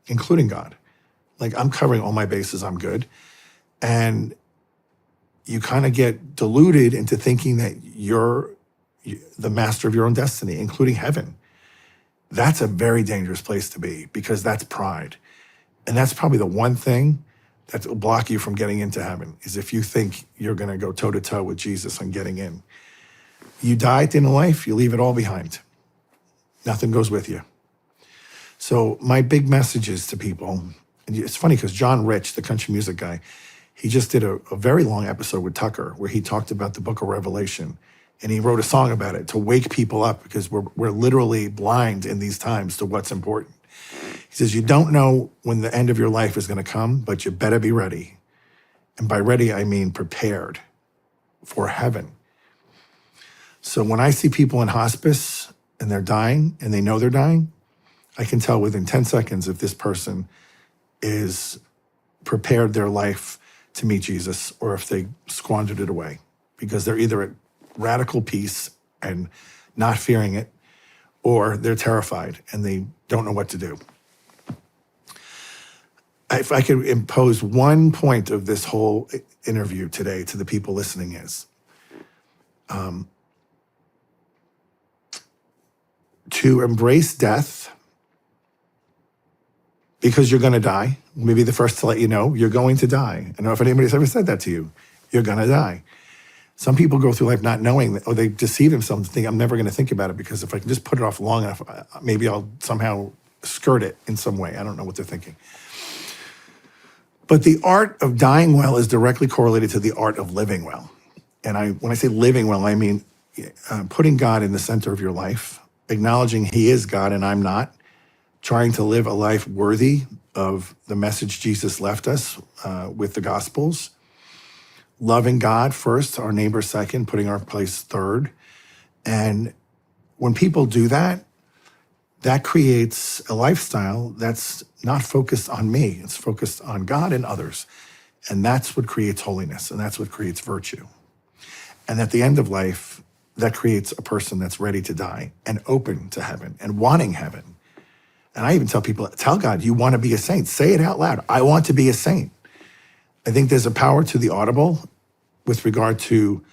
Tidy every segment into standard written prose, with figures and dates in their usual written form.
including God. Like, I'm covering all my bases, I'm good. And you kind of get deluded into thinking that you're the master of your own destiny, including heaven. That's a very dangerous place to be, because that's pride. And that's probably the one thing that will block you from getting into heaven, is if you think you're going to go toe-to-toe with Jesus on getting in. You die at the end of life, you leave it all behind. Nothing goes with you. So my big message is to people, and it's funny because John Rich, the country music guy, he just did a very long episode with Tucker where he talked about the book of Revelation. And he wrote a song about it to wake people up, because we're literally blind in these times to what's important. He says, you don't know when the end of your life is going to come, but you better be ready. And by ready, I mean prepared for heaven. So when I see people in hospice and they're dying and they know they're dying, I can tell within 10 seconds if this person is prepared their life to meet Jesus or if they squandered it away, because they're either at radical peace and not fearing it, or they're terrified and they don't know what to do. If I could impose one point of this whole interview today to the people listening is, to embrace death, because you're going to die. Maybe the first to let you know you're going to die. I don't know if anybody's ever said that to you. You're going to die. Some people go through life not knowing that, or they deceive themselves and think, I'm never going to think about it, because if I can just put it off long enough, maybe I'll somehow skirt it in some way. I don't know what they're thinking. But the art of dying well is directly correlated to the art of living well. And when I say living well, I mean putting God in the center of your life, acknowledging he is God and I'm not, trying to live a life worthy of the message Jesus left us with the Gospels, loving God first, our neighbor second, putting our place third. And when people do that, that creates a lifestyle that's not focused on me. It's focused on God and others. And that's what creates holiness, and that's what creates virtue. And at the end of life, that creates a person that's ready to die and open to heaven and wanting heaven. And I even tell people, tell God, you want to be a saint. Say it out loud. I want to be a saint. I think there's a power to the audible with regard to,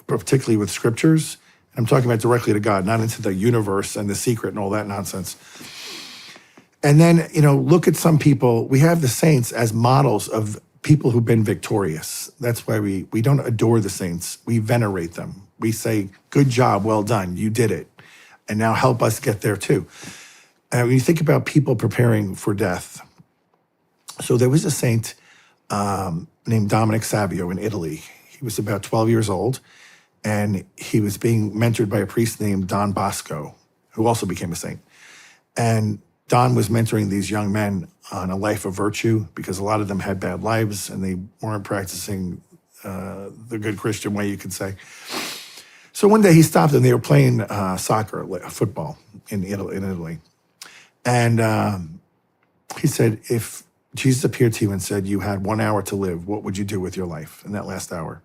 particularly with scriptures. I'm talking about directly to God, not into the universe and the secret and all that nonsense. And then, look at some people. We have the saints as models of people who've been victorious. That's why we don't adore the saints. We venerate them. We say, good job, well done, you did it. And now help us get there too. And when you think about people preparing for death, so there was a saint named Dominic Savio in Italy. He was about 12 years old, and he was being mentored by a priest named Don Bosco, who also became a saint. And Don was mentoring these young men on a life of virtue, because a lot of them had bad lives and they weren't practicing the good Christian way, you could say. So one day he stopped them. They were playing soccer, football in Italy. And he said, if Jesus appeared to you and said you had 1 hour to live, what would you do with your life in that last hour?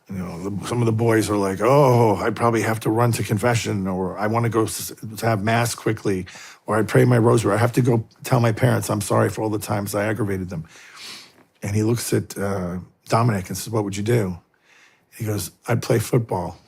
Some of the boys are like, oh, I'd probably have to run to confession, or I want to go to have mass quickly, or I'd pray my rosary. I have to go tell my parents I'm sorry for all the times I aggravated them. And he looks at Dominic and says, what would you do? He goes, I'd play football